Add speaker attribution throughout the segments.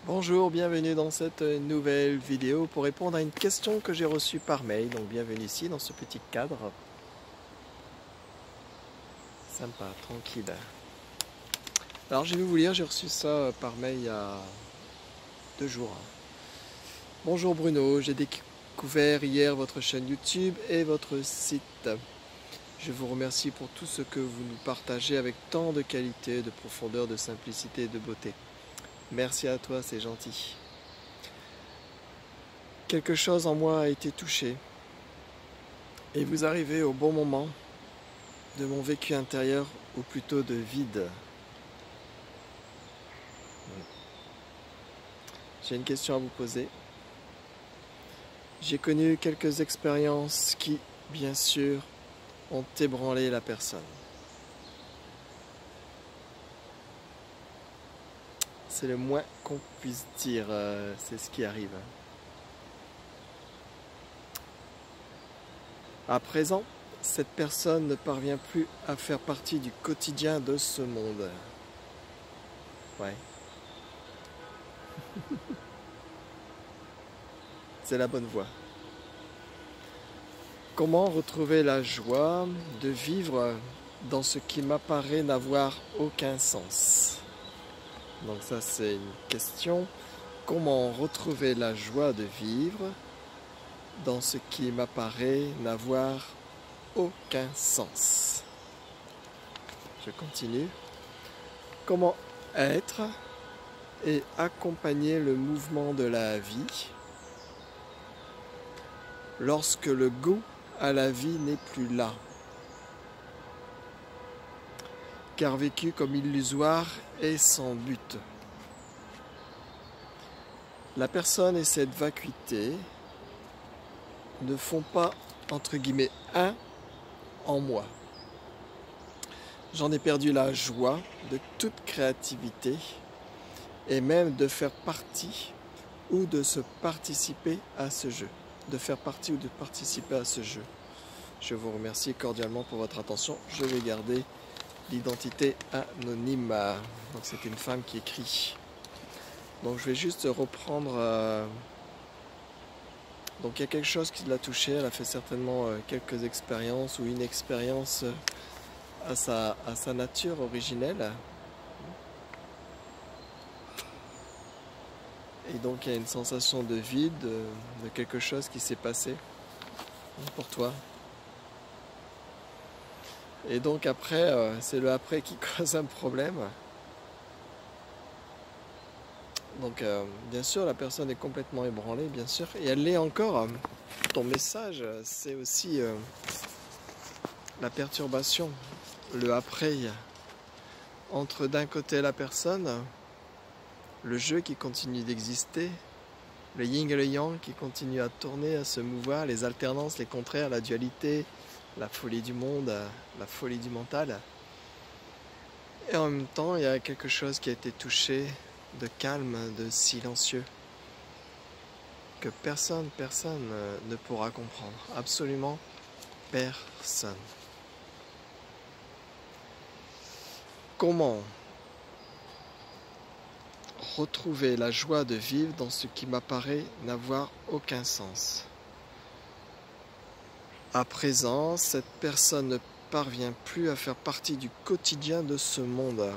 Speaker 1: Bonjour, bienvenue dans cette nouvelle vidéo pour répondre à une question que j'ai reçue par mail. Donc bienvenue ici dans ce petit cadre. Sympa, tranquille. Alors je vais vous lire, j'ai reçu ça par mail il y a 2 jours. Bonjour Bruno, j'ai découvert hier votre chaîne YouTube et votre site. Je vous remercie pour tout ce que vous nous partagez avec tant de qualité, de profondeur, de simplicité et de beauté. Merci à toi, c'est gentil. Quelque chose en moi a été touché et vous arrivez au bon moment de mon vécu intérieur, ou plutôt de vide. J'ai une question à vous poser. J'ai connu quelques expériences qui, bien sûr, ont ébranlé la personne. C'est le moins qu'on puisse dire, c'est ce qui arrive. À présent, cette personne ne parvient plus à faire partie du quotidien de ce monde. Ouais. C'est la bonne voie. Comment retrouver la joie de vivre dans ce qui m'apparaît n'avoir aucun sens? Donc ça c'est une question. Comment retrouver la joie de vivre dans ce qui m'apparaît n'avoir aucun sens? Je continue. Comment être et accompagner le mouvement de la vie lorsque le goût à la vie n'est plus là, car vécu comme illusoire et sans but. La personne et cette vacuité ne font pas, entre guillemets, un en moi. J'en ai perdu la joie de toute créativité et même de faire partie ou de se participer à ce jeu. De faire partie ou de participer à ce jeu. Je vous remercie cordialement pour votre attention. Je vais garder l'identité anonyme. Donc c'est une femme qui écrit. Donc je vais juste reprendre. Donc il y a quelque chose qui l'a touchée. Elle a fait certainement quelques expériences ou une expérience à sa nature originelle. Et donc il y a une sensation de vide, de quelque chose qui s'est passé pour toi. Et donc après, c'est le après qui cause un problème. Donc bien sûr, la personne est complètement ébranlée, bien sûr. Et elle l'est encore. Ton message, c'est aussi la perturbation, le après. Entre d'un côté la personne, le jeu qui continue d'exister, le yin et le yang qui continue à tourner, à se mouvoir, les alternances, les contraires, la dualité, la folie du monde, la folie du mental. Et en même temps, il y a quelque chose qui a été touché, de calme, de silencieux, que personne ne pourra comprendre. Absolument personne. Comment retrouver la joie de vivre dans ce qui m'apparaît n'avoir aucun sens? À présent, cette personne ne parvient plus à faire partie du quotidien de ce monde.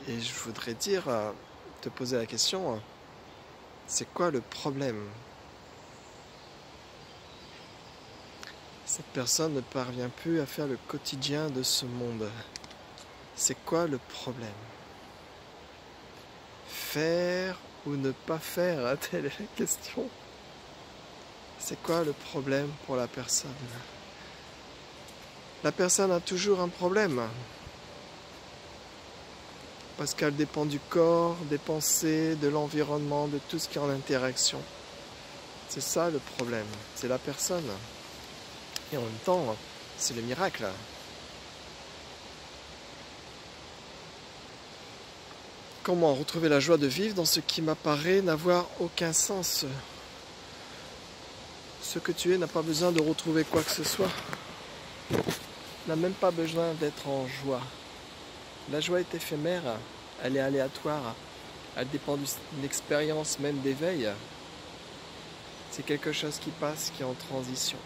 Speaker 1: Et je voudrais te poser la question, c'est quoi le problème? Cette personne ne parvient plus à faire le quotidien de ce monde. C'est quoi le problème? Faire ou ne pas faire, telle est la question. C'est quoi le problème pour la personne? La personne a toujours un problème. Parce qu'elle dépend du corps, des pensées, de l'environnement, de tout ce qui est en interaction. C'est ça le problème, c'est la personne. Et en même temps, c'est le miracle. Comment retrouver la joie de vivre dans ce qui m'apparaît n'avoir aucun sens? Ce que tu es n'a pas besoin de retrouver quoi que ce soit. N'a même pas besoin d'être en joie. La joie est éphémère, elle est aléatoire, elle dépend d'une expérience même d'éveil. C'est quelque chose qui passe, qui est en transition.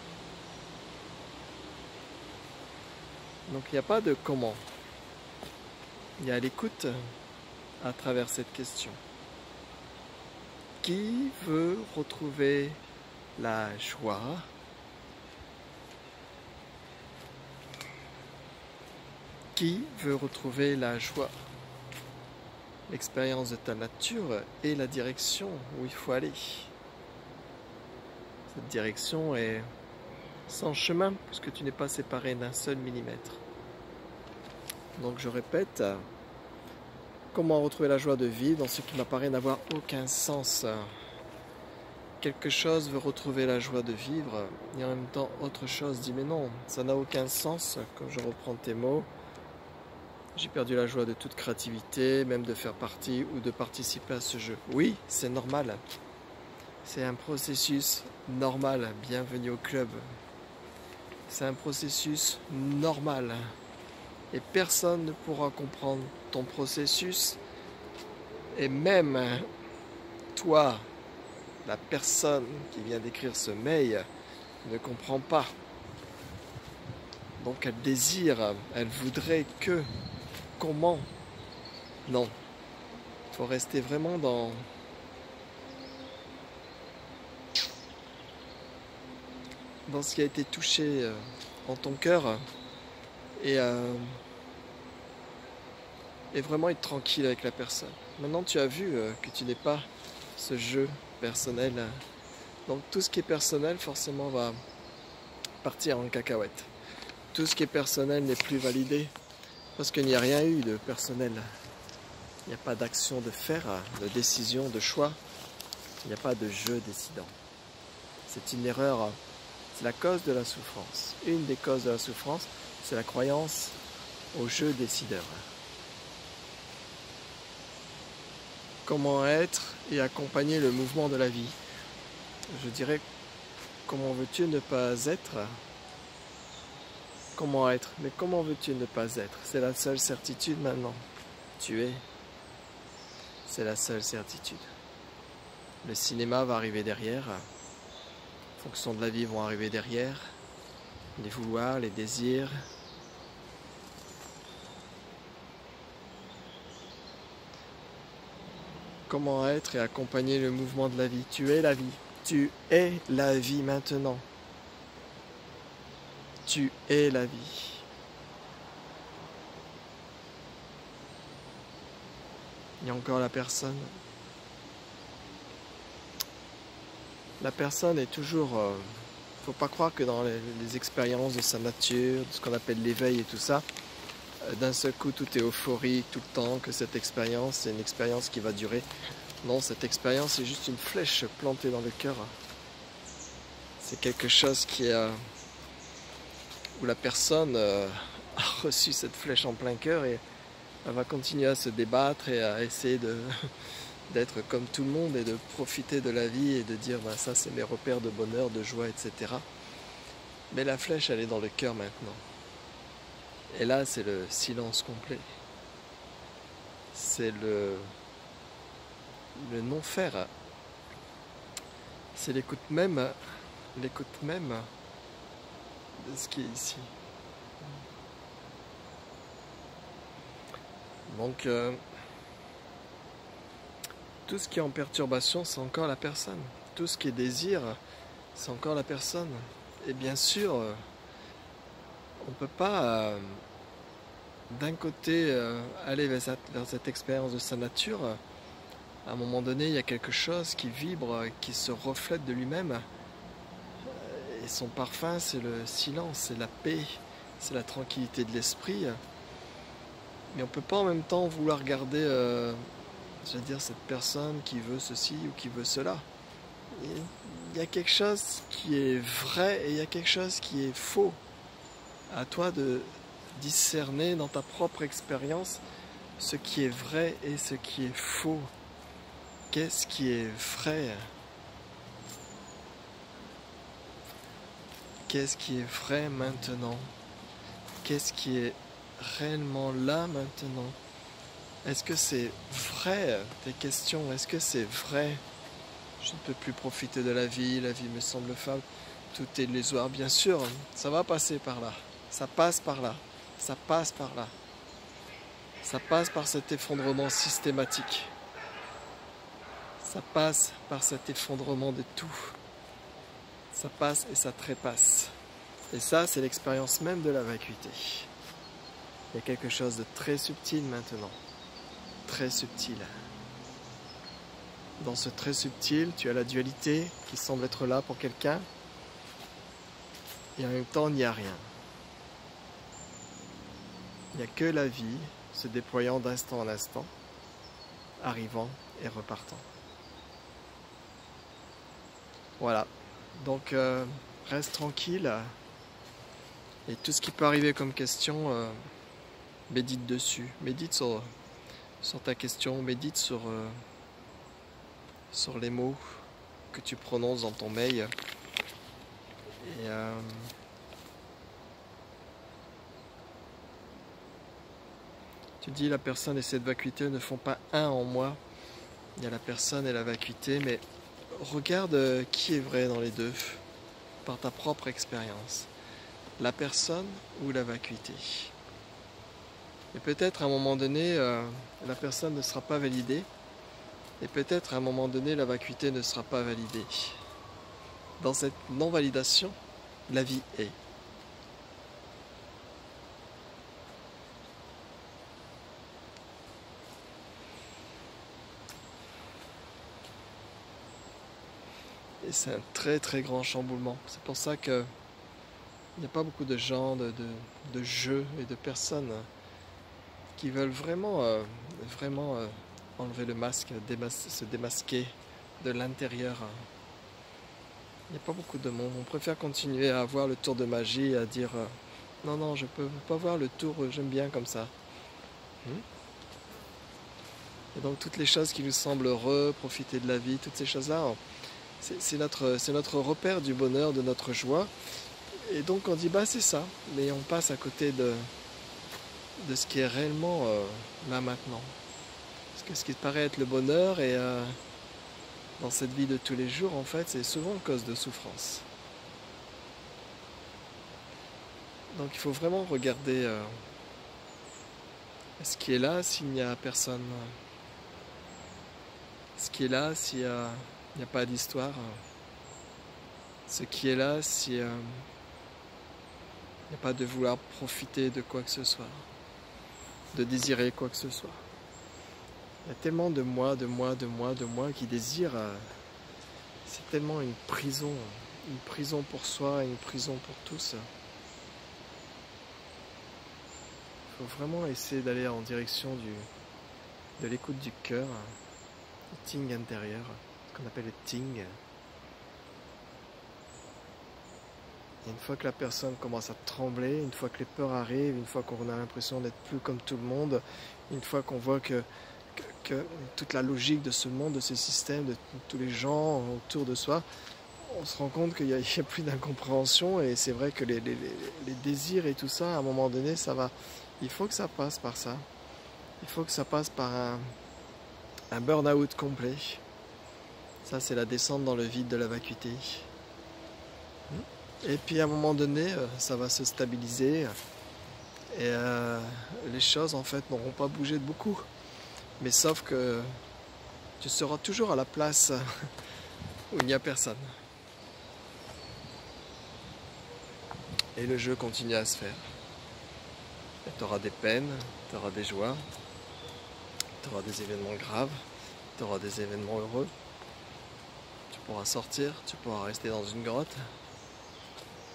Speaker 1: Donc il n'y a pas de comment. Il y a l'écoute à travers cette question. Qui veut retrouver la joie? Qui veut retrouver la joie? L'expérience de ta nature et la direction où il faut aller. Cette direction est sans chemin, puisque tu n'es pas séparé d'un seul millimètre. Donc je répète, comment retrouver la joie de vivre dans ce qui m'apparaît n'avoir aucun sens? Quelque chose veut retrouver la joie de vivre, et en même temps autre chose dit mais non, ça n'a aucun sens, comme je reprends tes mots. J'ai perdu la joie de toute créativité, même de faire partie ou de participer à ce jeu. Oui, c'est normal. C'est un processus normal. Bienvenue au club. C'est un processus normal. Et personne ne pourra comprendre ton processus. Et même toi, la personne qui vient d'écrire ce mail, ne comprend pas. Donc elle désire, elle voudrait que... Comment? Non. Il faut rester vraiment dans ce qui a été touché en ton cœur et vraiment être tranquille avec la personne. Maintenant tu as vu que tu n'es pas ce jeu personnel. Donc tout ce qui est personnel forcément va partir en cacahuète. Tout ce qui est personnel n'est plus validé. Parce qu'il n'y a rien eu de personnel. Il n'y a pas d'action de faire, de décision, de choix. Il n'y a pas de jeu décidant. C'est une erreur. C'est la cause de la souffrance. Une des causes de la souffrance, c'est la croyance au jeu décideur. Comment être et accompagner le mouvement de la vie? Je dirais, comment veux-tu ne pas être? Comment être? Mais comment veux-tu ne pas être? C'est la seule certitude maintenant. Tu es. C'est la seule certitude. Le cinéma va arriver derrière. Les fonctions de la vie vont arriver derrière. Les vouloirs, les désirs. Comment être et accompagner le mouvement de la vie? Tu es la vie. Tu es la vie maintenant. Tu es la vie. Il y a encore la personne. La personne est toujours... faut pas croire que dans les expériences de sa nature, de ce qu'on appelle l'éveil et tout ça, d'un seul coup tout est euphorique tout le temps, que cette expérience c'est une expérience qui va durer. Non, cette expérience c'est juste une flèche plantée dans le cœur. C'est quelque chose qui est... où la personne a reçu cette flèche en plein cœur et elle va continuer à se débattre et à essayer d'être comme tout le monde et de profiter de la vie et de dire ben, ça c'est mes repères de bonheur, de joie, etc. Mais la flèche elle est dans le cœur maintenant. Et là c'est le silence complet. C'est le non-faire. C'est l'écoute même de ce qui est ici. Donc tout ce qui est en perturbation, c'est encore la personne. Tout ce qui est désir, c'est encore la personne. Et bien sûr, on ne peut pas d'un côté aller vers cette expérience de sa nature. À un moment donné, il y a quelque chose qui vibre, qui se reflète de lui-même. Et son parfum, c'est le silence, c'est la paix, c'est la tranquillité de l'esprit. Mais on ne peut pas en même temps vouloir garder, je veux dire, cette personne qui veut ceci ou qui veut cela. Il y a quelque chose qui est vrai et il y a quelque chose qui est faux. À toi de discerner dans ta propre expérience ce qui est vrai et ce qui est faux. Qu'est-ce qui est vrai? Qu'est-ce qui est vrai maintenant? Qu'est-ce qui est réellement là maintenant? Est-ce que c'est vrai tes questions? Est-ce que c'est vrai? Je ne peux plus profiter de la vie me semble fade, tout est illusoire. Bien sûr, ça va passer par là, ça passe par là, ça passe par là, ça passe par cet effondrement systématique, ça passe par cet effondrement de tout, ça passe et ça trépasse. Et ça, c'est l'expérience même de la vacuité. Il y a quelque chose de très subtil maintenant, très subtil. Dans ce très subtil, tu as la dualité qui semble être là pour quelqu'un, et en même temps, il n'y a rien. Il n'y a que la vie se déployant d'instant en instant, arrivant et repartant. Voilà. Donc, reste tranquille. Et tout ce qui peut arriver comme question, médite dessus. Médite sur ta question, médite sur les mots que tu prononces dans ton mail. Et tu dis la personne et cette vacuité ne font pas un en moi. Il y a la personne et la vacuité, mais regarde qui est vrai dans les deux, par ta propre expérience. La personne ou la vacuité. Et peut-être à un moment donné, la personne ne sera pas validée, et peut-être à un moment donné, la vacuité ne sera pas validée. Dans cette non-validation, la vie est. Et c'est un très très grand chamboulement. C'est pour ça que il n'y a pas beaucoup de gens, de jeux et de personnes qui veulent vraiment, enlever le masque, se démasquer de l'intérieur. Il n'y a pas beaucoup de monde. On préfère continuer à avoir le tour de magie, à dire non, non, je peux pas voir le tour, j'aime bien comme ça. Et donc toutes les choses qui nous semblent heureux, profiter de la vie, toutes ces choses-là, c'est notre repère du bonheur, de notre joie. Et donc on dit bah c'est ça, mais on passe à côté de ce qui est réellement là maintenant. Parce que ce qui paraît être le bonheur et dans cette vie de tous les jours, en fait, c'est souvent cause de souffrance. Donc il faut vraiment regarder ce qui est là s'il n'y a personne. Ce qui est là s'il n'y a pas d'histoire. Ce qui est là s'il n'y a pas de vouloir profiter de quoi que ce soit. De désirer quoi que ce soit. Il y a tellement de moi qui désirent. C'est tellement une prison pour soi, une prison pour tous. Il faut vraiment essayer d'aller en direction de l'écoute du cœur, du ting intérieur, ce qu'on appelle le ting. Et une fois que la personne commence à trembler, une fois que les peurs arrivent, une fois qu'on a l'impression d'être plus comme tout le monde, une fois qu'on voit que toute la logique de ce monde, de ce système, de tous les gens autour de soi, on se rend compte qu'il n'y a plus d'incompréhension et c'est vrai que les désirs et tout ça, à un moment donné, ça va. Il faut que ça passe par ça. Il faut que ça passe par un burn-out complet. Ça, c'est la descente dans le vide de la vacuité. Et puis à un moment donné, ça va se stabiliser et les choses en fait n'auront pas bougé de beaucoup. Mais sauf que tu seras toujours à la place où il n'y a personne. Et le jeu continue à se faire. Tu auras des peines, tu auras des joies, tu auras des événements graves, tu auras des événements heureux. Tu pourras sortir, tu pourras rester dans une grotte.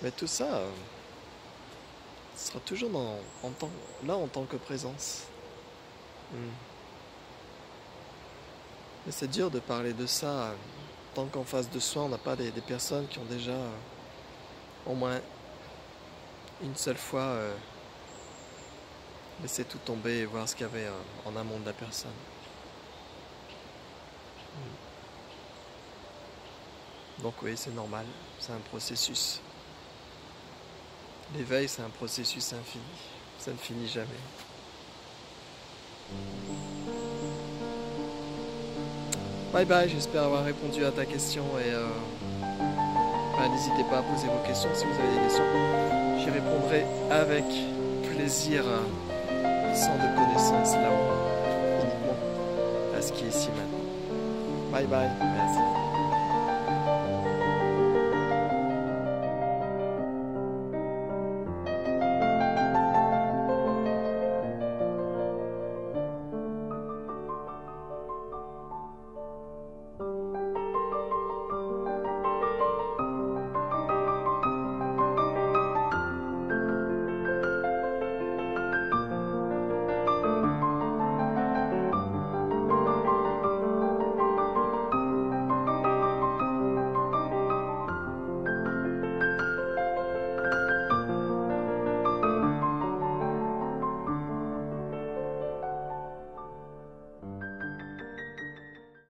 Speaker 1: Mais tout ça sera toujours là en tant que présence. Mais c'est dur de parler de ça tant qu'en face de soi on n'a pas des personnes qui ont déjà au moins une seule fois laissé tout tomber et voir ce qu'il y avait en amont de la personne. Donc oui, c'est normal, c'est un processus. L'éveil, c'est un processus infini. Ça ne finit jamais. Bye bye, j'espère avoir répondu à ta question et n'hésitez pas à poser vos questions si vous avez des questions. J'y répondrai avec plaisir, sans de connaissances là-haut, uniquement à ce qui est ici maintenant. Bye bye, merci.